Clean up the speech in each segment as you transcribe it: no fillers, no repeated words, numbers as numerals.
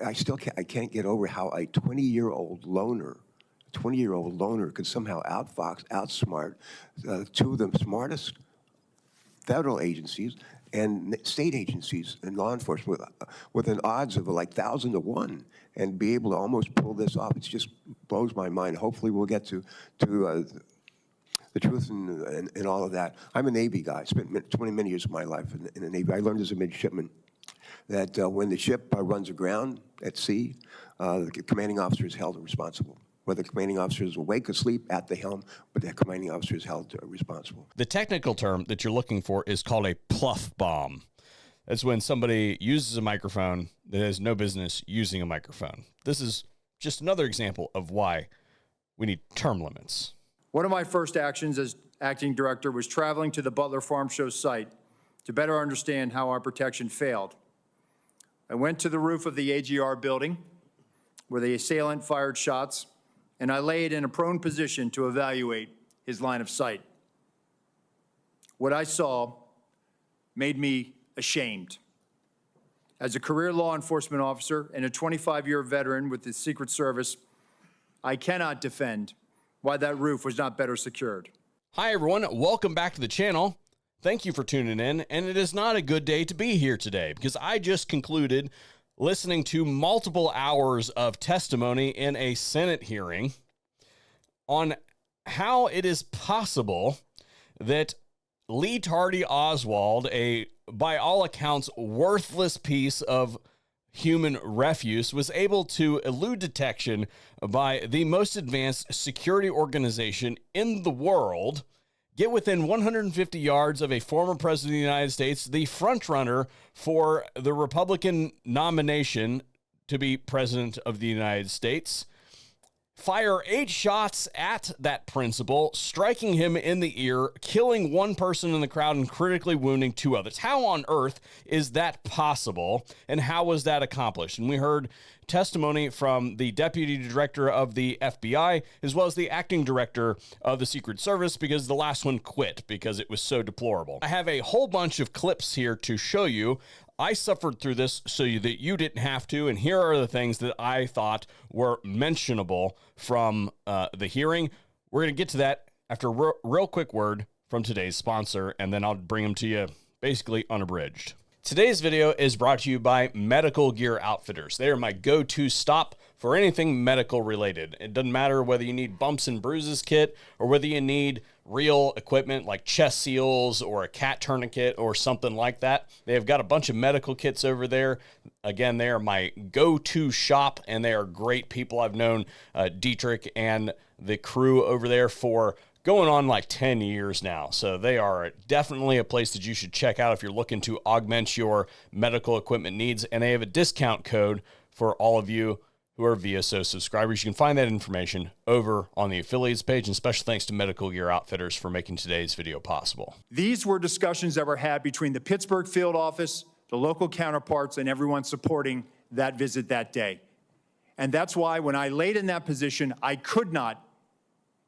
I can't get over how a 20-year-old loner could somehow outsmart two of the smartest federal agencies and state agencies and law enforcement with an odds of like 1,000 to 1, and be able to almost pull this off. It just blows my mind. Hopefully we'll get to the truth and all of that. I'm a Navy guy. I spent many years of my life in the Navy. I learned as a midshipman that when the ship runs aground at sea, the commanding officer is held responsible. Whether the commanding officer is awake or asleep at the helm, but the commanding officer is held responsible. The technical term that you're looking for is called a pluff bomb. That's when somebody uses a microphone that has no business using a microphone. This is just another example of why we need term limits. One of my first actions as acting director was traveling to the Butler Farm Show site to better understand how our protection failed. I went to the roof of the AGR building where the assailant fired shots, and I laid in a prone position to evaluate his line of sight. What I saw made me ashamed. As a career law enforcement officer and a 25-year veteran with the Secret Service, I cannot defend why that roof was not better secured. Hi, everyone. Welcome back to the channel. Thank you for tuning in, and it is not a good day to be here today because I just concluded listening to multiple hours of testimony in a Senate hearing on how it is possible that Lee Tardy Oswald, a by all accounts worthless piece of human refuse, was able to elude detection by the most advanced security organization in the world, get within 150 yards of a former president of the United States, the frontrunner for the Republican nomination to be president of the United States, fire 8 shots at that principal, striking him in the ear, killing one person in the crowd and critically wounding 2 others. How on earth is that possible, and how was that accomplished? And we heard testimony from the deputy director of the FBI, as well as the acting director of the Secret Service, because the last one quit because it was so deplorable. I have a whole bunch of clips here to show you. I suffered through this so that you didn't have to, and here are the things that I thought were mentionable from the hearing. We're going to get to that after a real quick word from today's sponsor, and then I'll bring them to you basically unabridged. Today's video is brought to you by Medical Gear Outfitters. They are my go-to stop for anything medical related. It doesn't matter whether you need bumps and bruises kit or whether you need real equipment like chest seals or a cat tourniquet or something like that. They have got a bunch of medical kits over there. Again, they are my go-to shop, and they are great people. I've known Dietrich and the crew over there for going on like 10 years now. So they are definitely a place that you should check out if you're looking to augment your medical equipment needs. And they have a discount code for all of you who are VSO subscribers. You can find that information over on the affiliates page. And special thanks to Medical Gear Outfitters for making today's video possible. These were discussions that were had between the Pittsburgh field office, the local counterparts, and everyone supporting that visit that day. And that's why when I laid in that position, I could not,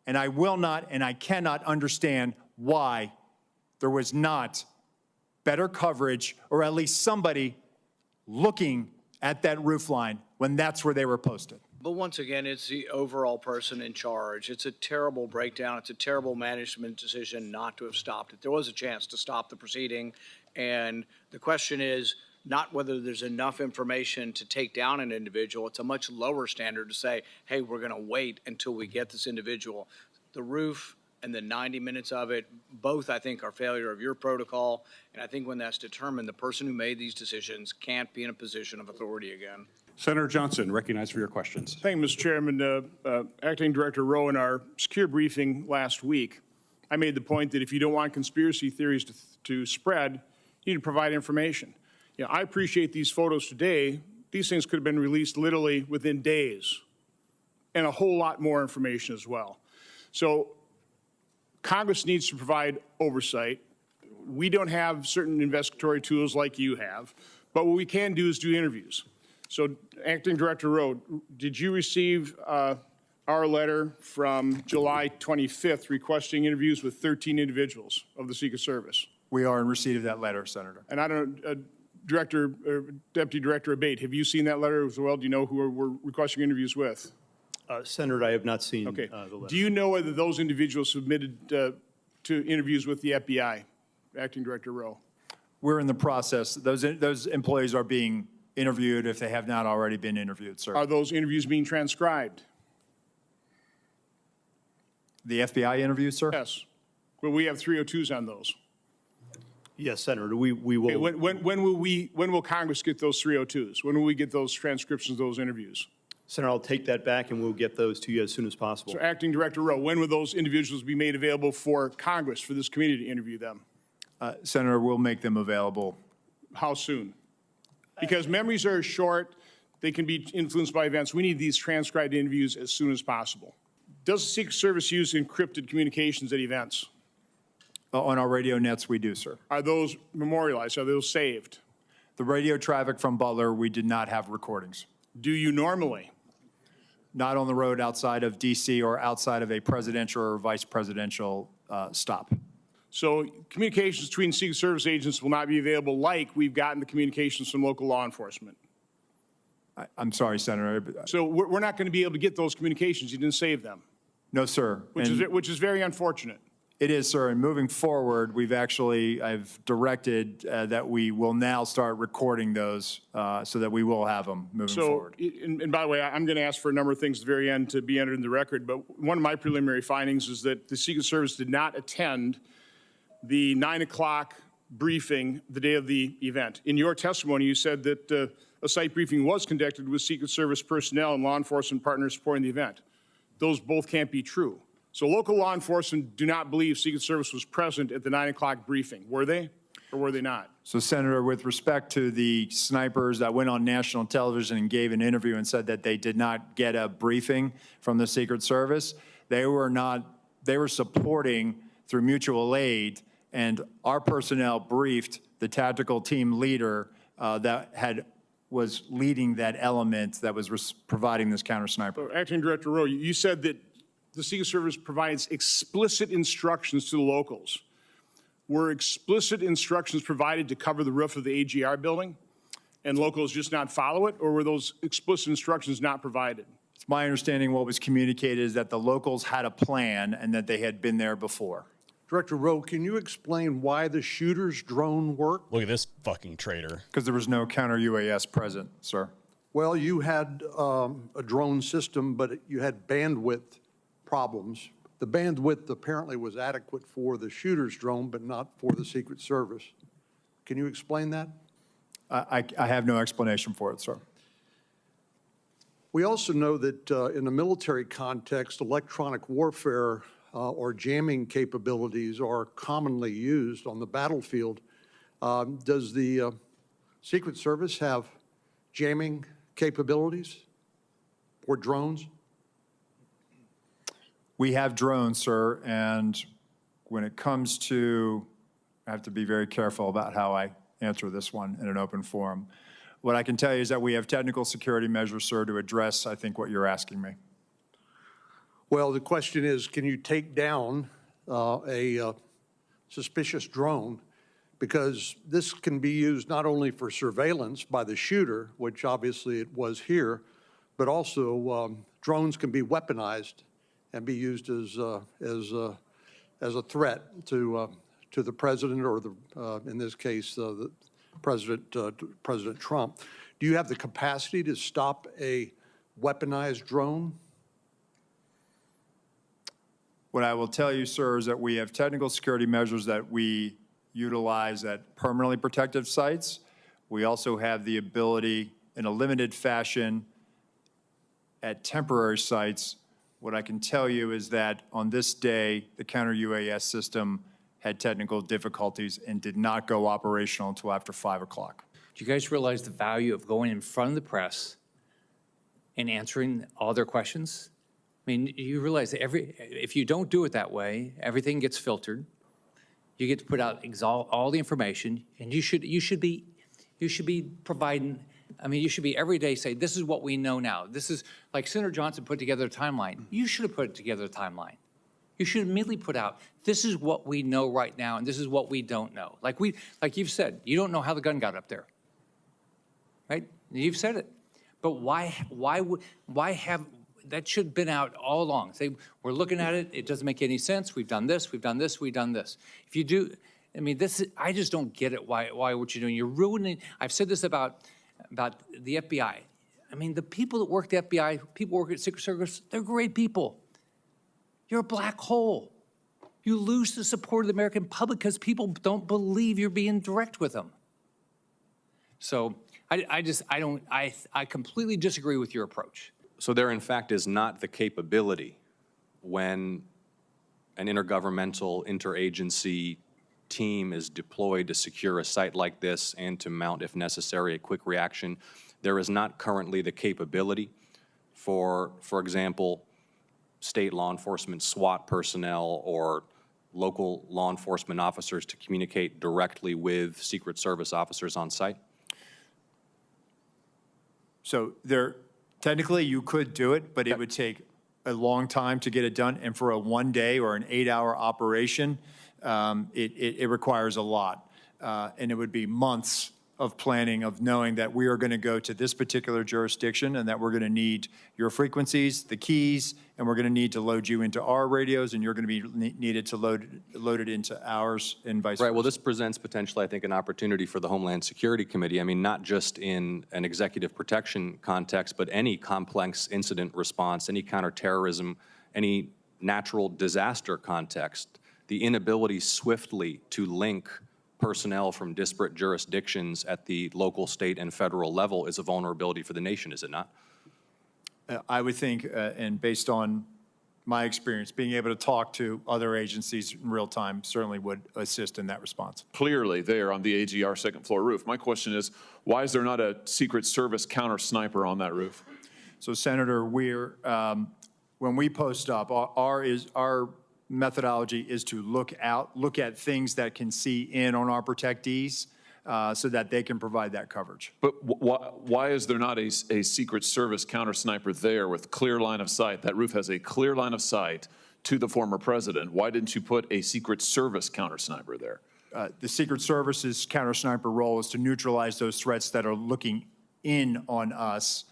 and I will not, and I cannot understand why there was not better coverage, or at least somebody looking at that roof line when that's where they were posted. But once again, it's the overall person in charge. It's a terrible breakdown. It's a terrible management decision not to have stopped it. There was a chance to stop the proceeding, and the question is not whether there's enough information to take down an individual. It's a much lower standard to say, hey, we're going to wait until we get this individual. The roof and the 90 minutes of it, both I think are failure of your protocol. And I think when that's determined, the person who made these decisions can't be in a position of authority again. Senator Johnson, recognized for your questions. Thank you, Mr. Chairman. Acting Director Rowe, in our secure briefing last week, I made the point that if you don't want conspiracy theories to spread, you need to provide information. You know, I appreciate these photos today. These things could have been released literally within days, and a whole lot more information as well. So Congress needs to provide oversight. We don't have certain investigatory tools like you have, but what we can do is do interviews. So Acting Director Rowe, did you receive our letter from July 25th requesting interviews with 13 individuals of the Secret Service? We are in receipt of that letter, Senator. And I don't, Deputy Director Abate, have you seen that letter as well? Do you know who we're requesting interviews with? Senator, I have not seen Okay. the letter. Do you know whether those individuals submitted to interviews with the FBI, Acting Director Rowe? We're in the process. Those employees are being interviewed if they have not already been interviewed, sir. Are those interviews being transcribed? The FBI interviews, sir? Yes. Well, we have 302s on those. Yes, Senator, we Okay, will. when will Congress get those 302s? When will we get those transcriptions of those interviews? Senator, I'll take that back and we'll get those to you as soon as possible. So Acting Director Rowe, when will those individuals be made available for Congress, for this committee to interview them? Senator, we'll make them available. How soon? Because memories are short, they can be influenced by events. We need these transcribed interviews as soon as possible. Does the Secret Service use encrypted communications at events? On our radio nets, we do, sir. Are those memorialized? Are those saved? The radio traffic from Butler, we did not have recordings. Do you normally? Not on the road outside of D.C. or outside of a presidential or vice presidential stop. So communications between Secret Service agents will not be available like we've gotten the communications from local law enforcement. I'm sorry, Senator. So we're not going to be able to get those communications. You didn't save them, No, sir. which is very unfortunate. It is, sir. And moving forward, I've directed that we will now start recording those so that we will have them moving So, forward. and by the way, I'm going to ask for a number of things at the very end to be entered in the record, but one of my preliminary findings is that the Secret Service did not attend the 9 o'clock briefing the day of the event. In your testimony, you said that a site briefing was conducted with Secret Service personnel and law enforcement partners supporting the event. Those both can't be true. So local law enforcement do not believe Secret Service was present at the 9 o'clock briefing. Were they or were they not? So, Senator, with respect to the snipers that went on national television and gave an interview and said that they did not get a briefing from the Secret Service, they were supporting through mutual aid, and our personnel briefed the tactical team leader was leading that element that was providing this counter sniper. So, Acting Director Rowe, you said that the Secret Service provides explicit instructions to the locals. Were explicit instructions provided to cover the roof of the AGR building and locals just not follow it, or were those explicit instructions not provided? It's my understanding what was communicated is that the locals had a plan and that they had been there before. Director Rowe, can you explain why the shooter's drone worked? Look at this fucking traitor. Because there was no counter UAS present, sir. Well, you had a drone system, but you had bandwidth problems. The bandwidth apparently was adequate for the shooter's drone, but not for the Secret Service. Can you explain that? I have no explanation for it, sir. We also know that in a military context, electronic warfare or jamming capabilities are commonly used on the battlefield. Does the Secret Service have jamming capabilities or drones? We have drones, sir, and when it comes to, I have to be very careful about how I answer this one in an open forum. What I can tell you is that we have technical security measures, sir, to address, I think, what you're asking me. Well, the question is, can you take down a suspicious drone? Because this can be used not only for surveillance by the shooter, which obviously it was here, but also drones can be weaponized and be used as a threat to the president or in this case the President Trump. Do you have the capacity to stop a weaponized drone? What I will tell you, sir, is that we have technical security measures that we utilize at permanently protected sites. We also have the ability in a limited fashion at temporary sites. What I can tell you is that on this day, the counter UAS system had technical difficulties and did not go operational until after 5 o'clock. Do you guys realize the value of going in front of the press and answering all their questions? I mean, you realize that if you don't do it that way, everything gets filtered. You get to put out all the information, and you should be providing. I mean, you should be every day say, this is what we know now. This is like Senator Johnson put together a timeline. You should have put together a timeline. You should immediately put out, this is what we know right now, and this is what we don't know. Like you've said, you don't know how the gun got up there. right? You've said it. But why have, that should have been out all along. Say, we're looking at it, it doesn't make any sense, we've done this, we've done this, we've done this. If you do, I mean, I just don't get it, why what you're doing. You're ruining, I've said this about the FBI. I mean, the people that work at the FBI, people who work at Secret Service, they're great people. You're a black hole. You lose the support of the American public because people don't believe you're being direct with them. So I completely disagree with your approach. So there, in fact, is not the capability when an intergovernmental, interagency team is deployed to secure a site like this and to mount, if necessary, a quick reaction. There is not currently the capability for example, state law enforcement, SWAT personnel, or local law enforcement officers to communicate directly with Secret Service officers on site? So technically you could do it, but it would take a long time to get it done. And for a 1 day or an 8-hour operation, it requires a lot. And it would be months of planning, of knowing that we are going to go to this particular jurisdiction and that we're going to need your frequencies, the keys, and we're going to need to load you into our radios, and you're going to be needed to load it into ours, and vice versa. Right, well, this presents potentially, I think, an opportunity for the Homeland Security Committee. I mean, not just in an executive protection context, but any complex incident response, any counterterrorism, any natural disaster context, the inability swiftly to link personnel from disparate jurisdictions at the local, state, and federal level is a vulnerability for the nation, is it not? I would think, and based on my experience, being able to talk to other agencies in real time certainly would assist in that response. Clearly there on the AGR second floor roof. My question is, why is there not a Secret Service counter sniper on that roof? So Senator, when we post up, our methodology is to look at things that can see in on our protectees so that they can provide that coverage. But why is there not a Secret Service counter sniper there with clear line of sight? That roof has a clear line of sight to the former president. Why didn't you put a Secret Service counter sniper there? The Secret Service's counter sniper role is to neutralize those threats that are looking in on us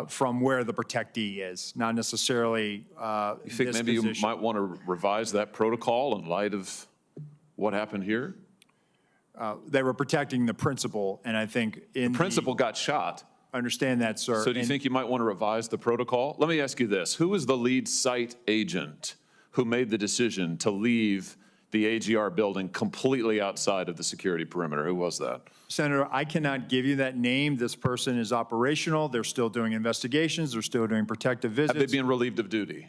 from where the protectee is, not necessarily You think maybe you might want to revise that protocol in light of what happened here? They were protecting the principal, and I think the principal got shot. I understand that, sir. So do you think you might want to revise the protocol? Let me ask you this. Who was the lead site agent who made the decision to leave the AGR building completely outside of the security perimeter? Who was that? Senator, I cannot give you that name. This person is operational. They're still doing investigations. They're still doing protective visits. Have they been relieved of duty?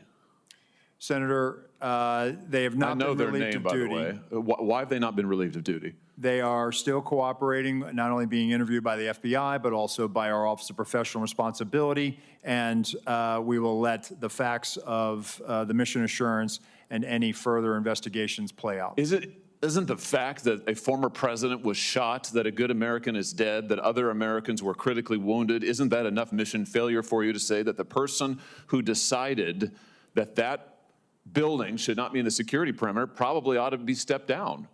Senator, they have not been relieved of duty. I know their name, by the way. Why have they not been relieved of duty? They are still cooperating, not only being interviewed by the FBI, but also by our Office of Professional Responsibility. And we will let the facts of the mission assurance and any further investigations play out. Isn't the fact that a former president was shot, that a good American is dead, that other Americans were critically wounded, isn't that enough mission failure for you to say that the person who decided that that building should not be in the security perimeter probably ought to be stepped down?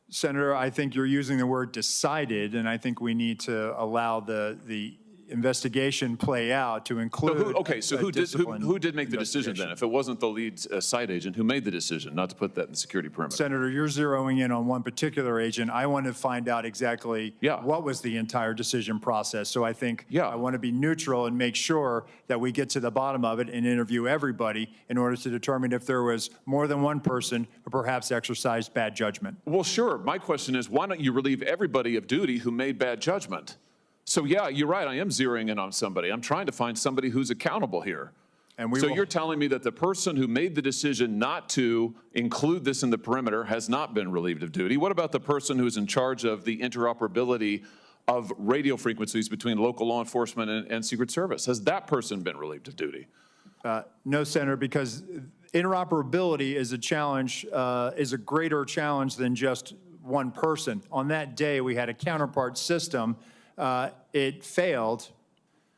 Senator, I think you're using the word decided, and I think we need to allow the investigation play out to include. So who did make the decision then? If it wasn't the lead site agent, who made the decision not to put that in the security perimeter? Senator, you're zeroing in on one particular agent. I want to find out exactly what was the entire decision process. So I think I want to be neutral and make sure that we get to the bottom of it and interview everybody in order to determine if there was more than one person who perhaps exercised bad judgment. Well, sure. My question is, why don't you relieve everybody of duty who made bad judgment? So yeah, you're right, I am zeroing in on somebody. I'm trying to find somebody who's accountable here. And you're telling me that the person who made the decision not to include this in the perimeter has not been relieved of duty. What about the person who's in charge of the interoperability of radio frequencies between local law enforcement and Secret Service? Has that person been relieved of duty? No, Senator, because interoperability is a challenge, is a greater challenge than just one person. On that day, we had a counterpart system. It failed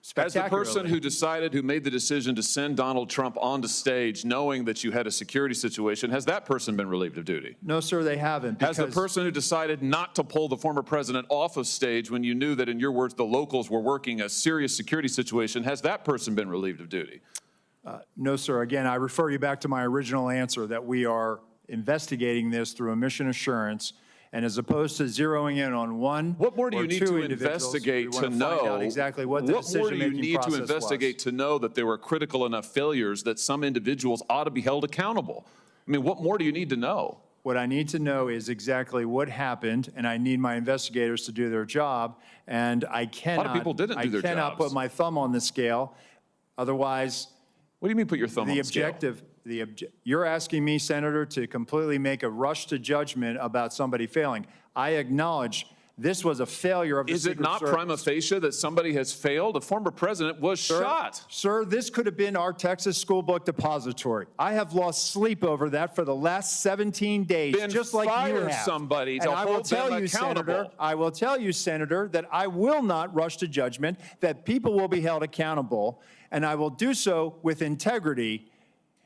As the person spectacularly. who made the decision to send Donald Trump onto stage knowing that you had a security situation, has that person been relieved of duty? No, sir, they haven't. Has the because- person who decided not to pull the former president off of stage when you knew that, in your words, the locals were working a serious security situation, has that person been relieved of duty? No, sir. Again, I refer you back to my original answer that we are investigating this through a mission assurance. And as opposed to zeroing in on one What more do or you need two to individuals, investigate we want to find know? out exactly what the What more do you decision-making need to process investigate was. to know that there were critical enough failures that some individuals ought to be held accountable? I mean, what more do you need to know? What I need to know is exactly what happened, and I need my investigators to do their job. And I cannot. people didn't do their I cannot jobs. put my thumb on the scale. Otherwise, What do you mean put your thumb on the the scale? objective. You're asking me, Senator, to completely make a rush to judgment about somebody failing. I acknowledge this was a failure of the Is it Secret not Service. prima facie that somebody has failed? A former president was shot. Sir, this could have been our Texas school book depository. I have lost sleep over that for the last 17 days, Then just like you fire have. somebody to And I will hold tell them you, Senator, accountable. I will tell you, Senator, that I will not rush to judgment, that people will be held accountable, and I will do so with integrity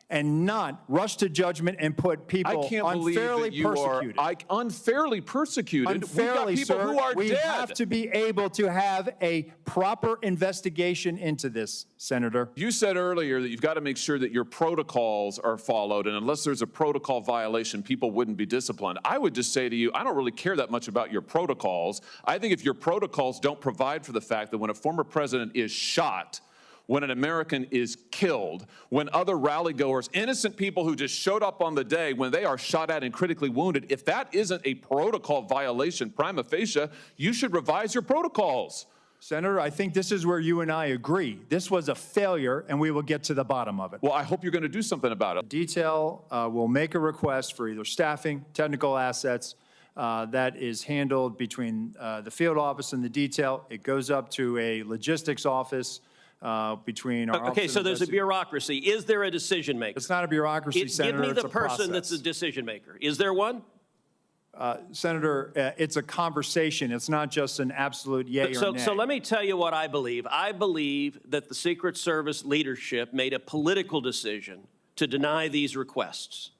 and not rush to judgment and put people I can't believe unfairly that you persecuted. are unfairly persecuted. Unfairly, We've got people sir. who are we dead. have to be able to have a proper investigation into this, Senator. You said earlier that you've got to make sure that your protocols are followed, and unless there's a protocol violation, people wouldn't be disciplined. I would just say to you, I don't really care that much about your protocols. I think if your protocols don't provide for the fact that when a former president is shot, when an American is killed, when other rally-goers, innocent people who just showed up on the day, when they are shot at and critically wounded, if that isn't a protocol violation prima facie, you should revise your protocols. Senator, I think this is where you and I agree. This was a failure, and we will get to the bottom of it. Well, I hope you're going to do something about it. Detail will make a request for either staffing, technical assets. That is handled between the field office and the detail. It goes up to a logistics office between our Okay, Office so of there's a Investi- bureaucracy. Is there a decision maker? It's not a bureaucracy, Senator. Give me the it's a person that's process. a decision maker. Is there one? Senator, it's a conversation. It's not just an absolute yay or nay. So let me tell you what I believe. I believe that the Secret Service leadership made a political decision to deny these requests.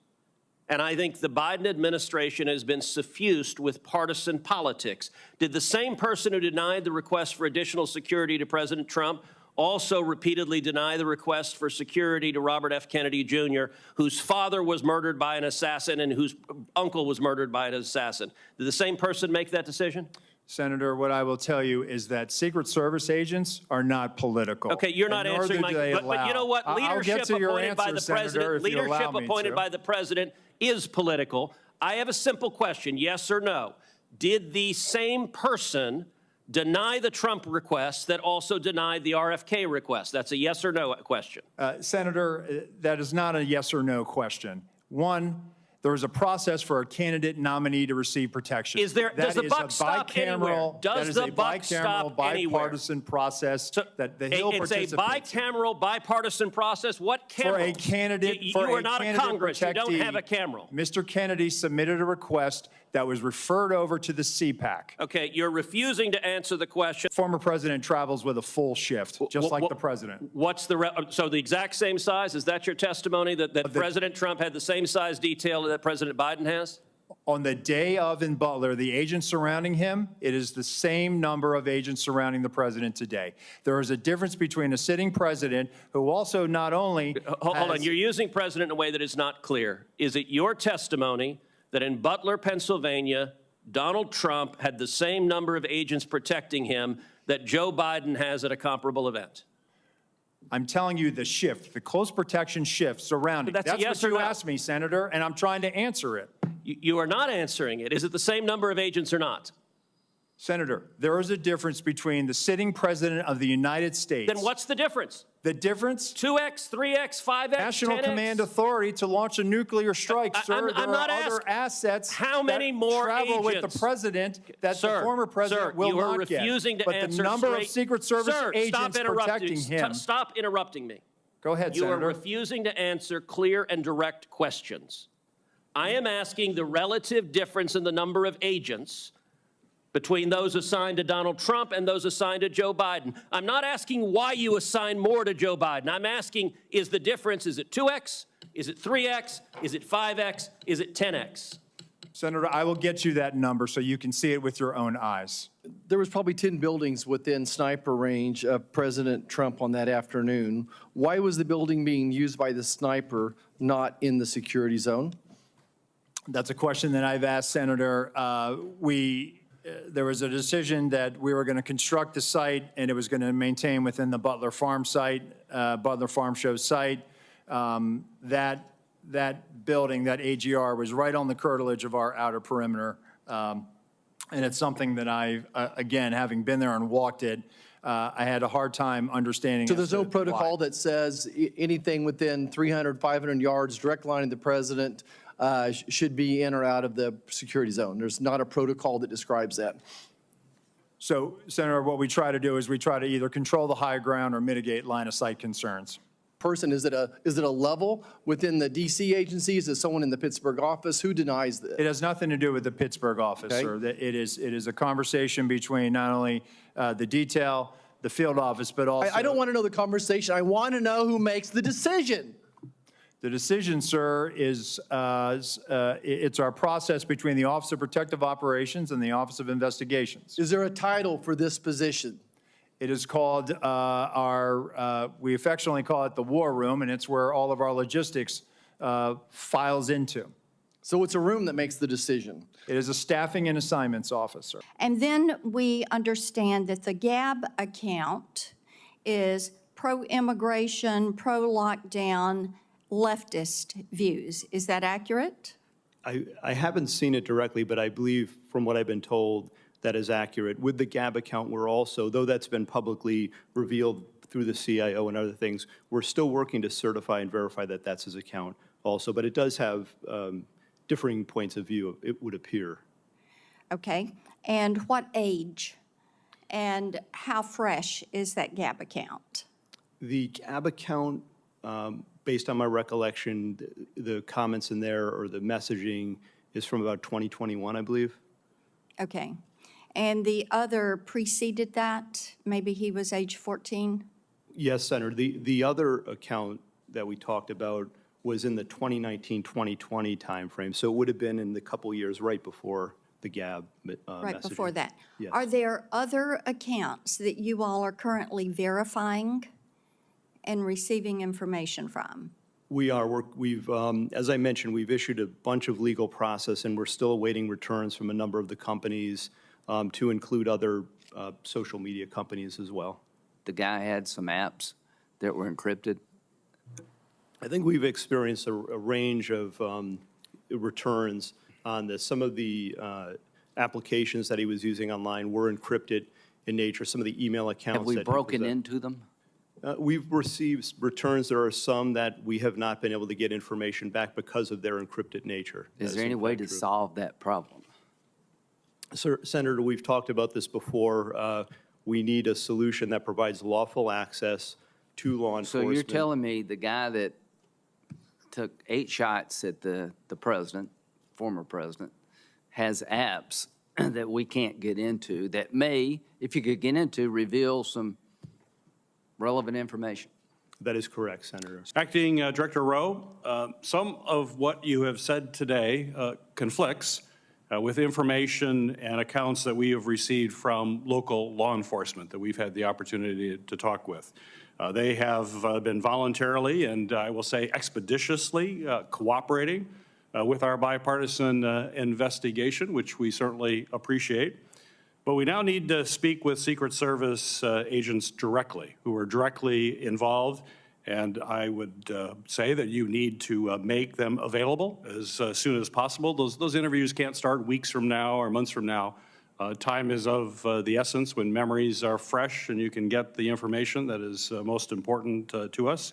And I think the Biden administration has been suffused with partisan politics. Did the same person who denied the request for additional security to President Trump also repeatedly deny the request for security to Robert F. Kennedy Jr., whose father was murdered by an assassin and whose uncle was murdered by an assassin? Did the same person make that decision? Senator, what I will tell you is that Secret Service agents are not political. Okay, you're not and nor answering do my they but you know what? allow. I'll get Leadership to your appointed by answer, the Senator, president, if you allow leadership me appointed to. by the president is political. I have a simple question, yes or no. Did the same person deny the Trump request that also denied the RFK request? That's a yes or no question. Senator, that is not a yes or no question. One, there is a process for a candidate nominee to receive protection. Does the buck stop anywhere? Does the buck stop anywhere? Bipartisan process that the Hill It's a participates in. bicameral, bipartisan process. What camera? For a candidate, You for are a not a candidate Congress. You don't protectee, have a camera. Mr. Kennedy submitted a request that was referred over to the CPAC. Okay, you're refusing to answer the question. Former president travels with a full shift, just like the president. What's so the exact same size? Is that your testimony that President Trump had the same size detail that President Biden has? On the day of in Butler, the agents surrounding him, it is the same number of agents surrounding the president today. There is a difference between a sitting president who also not only Hold on, you're using president in a way that is not clear. Is it your testimony that in Butler, Pennsylvania, Donald Trump had the same number of agents protecting him that Joe Biden has at a comparable event? I'm telling you the shift, the close protection shift surrounding. That's a yes what or you no. asked me, Senator, and I'm trying to answer it. You are not answering it. Is it the same number of agents or not? Senator, there is a difference between the sitting president of the United States. Then what's the difference? The difference? 2X, 3X, 5X, National 10X? Command Authority to launch a nuclear strike, sir. I'm not there are other asking. assets How many that more travel with agents? the president that Sir, the former president sir, will you are not get. refusing to but answer the number straight. of Secret Service Sir, agents protecting him. Stop interrupting me. Go ahead, You are Senator. refusing to answer clear and direct questions. I am asking the relative difference in the number of agents between those assigned to Donald Trump and those assigned to Joe Biden. I'm not asking why you assign more to Joe Biden. I'm asking, is the difference, is it 2x? Is it 3x? Is it 5x? Is it 10x? Senator, I will get you that number so you can see it with your own eyes. There was probably 10 buildings within sniper range of President Trump on that afternoon. Why was the building being used by the sniper not in the security zone? That's a question that I've asked, Senator. There was a decision that we were going to construct the site and it was going to maintain within the Butler Farm site, Butler Farm Show site. That building, that AGR, was right on the curtilage of our outer perimeter. And it's something that again, having been there and walked it, I had a hard time understanding. So there's no protocol that says anything within 300, 500 yards, direct line of the president, should be in or out of the security zone. There's not a protocol that describes that. So, Senator, what we try to do is we try to either control the high ground or mitigate line of sight concerns. Is it a level within the DC agencies? Is someone in the Pittsburgh office? Who denies this? It has nothing to do with the Pittsburgh office, Okay. sir. It is a conversation between not only the detail, the field office, but also. I don't want to know the conversation. I want to know who makes the decision. The decision, sir, is it's our process between the Office of Protective Operations and the Office of Investigations. Is there a title for this position? It is called we affectionately call it the war room, and it's where all of our logistics files into. So it's a room that makes the decision. It is a staffing and assignments officer. And then we understand that the Gab account is pro-immigration, pro-lockdown, leftist views. Is that accurate? I haven't seen it directly, but I believe from what I've been told, that is accurate. With the Gab account, we're also, though that's been publicly revealed through the CIO and other things, we're still working to certify and verify that that's his account also. But it does have differing points of view, it would appear. Okay. And what age and how fresh is that Gab account? The Gab account, based on my recollection, the comments in there or the messaging is from about 2021, I believe. Okay. And the other preceded that? Maybe he was age 14? Yes, Senator. The other account that we talked about was in the 2019-2020 timeframe, so it would have been in the couple years right before the Gab Right messaging. before that. Yes. Are there other accounts that you all are currently verifying and receiving information from? We are. We've, as I mentioned, we've issued a bunch of legal process, and we're still awaiting returns from a number of the companies, to include other social media companies as well. The guy had some apps that were encrypted. I think we've experienced a range of returns on this. Some of the applications that he was using online were encrypted in nature. Some of the email accounts. Have we that he broken was, into them? We've received returns. There are some that we have not been able to get information back because of their encrypted nature. Is there any way to solve that problem? Sir, Senator, we've talked about this before. We need a solution that provides lawful access to law enforcement. So you're telling me the guy that took 8 shots at the president, former president, has apps that we can't get into that may, if you could get into, reveal some relevant information? That is correct, Senator. Acting Director Rowe, some of what you have said today conflicts with information and accounts that we have received from local law enforcement that we've had the opportunity to talk with. They have been voluntarily and I will say expeditiously cooperating with our bipartisan investigation, which we certainly appreciate. But we now need to speak with Secret Service agents directly, who are directly involved. And I would say that you need to make them available as soon as possible. Those interviews can't start weeks from now or months from now. Time is of the essence when memories are fresh and you can get the information that is most important to us.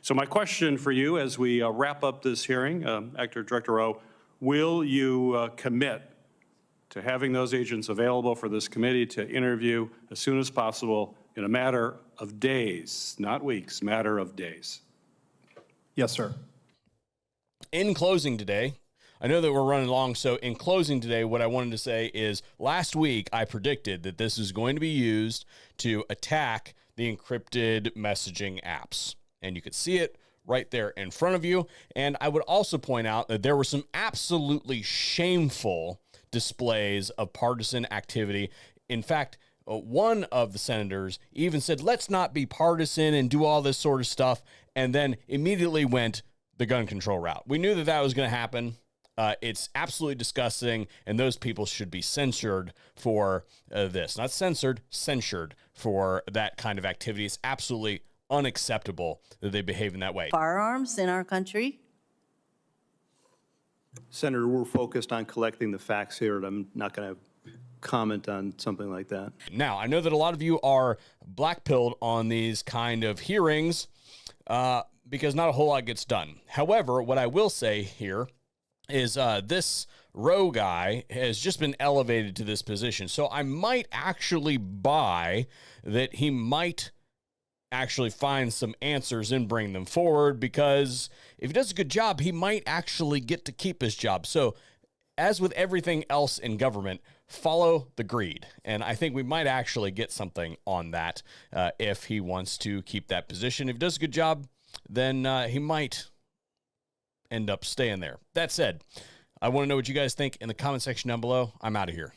So my question for you as we wrap up this hearing, Acting Director Rowe, will you commit to having those agents available for this committee to interview as soon as possible in a matter of days, not weeks, matter of days? Yes, sir. In closing today, I know that we're running long, so in closing today, what I wanted to say is last week I predicted that this is going to be used to attack the encrypted messaging apps. And you could see it right there in front of you. And I would also point out that there were some absolutely shameful displays of partisan activity. In fact, one of the senators even said, let's not be partisan and do all this sort of stuff, and then immediately went the gun control route. We knew that that was going to happen. It's absolutely disgusting, and those people should be censured for this. Not censored, censured for that kind of activity. It's absolutely unacceptable that they behave in that way. Firearms in our country? Senator, we're focused on collecting the facts here, and I'm not going to comment on something like that. Now, I know that a lot of you are black-pilled on these kind of hearings because not a whole lot gets done. However, what I will say here is this Roe guy has just been elevated to this position. So I might actually buy that he might actually find some answers and bring them forward, because if he does a good job, he might actually get to keep his job. So as with everything else in government, follow the greed. And I think we might actually get something on that if he wants to keep that position. If he does a good job, then he might end up staying there. That said, I want to know what you guys think in the comment section down below. I'm out of here.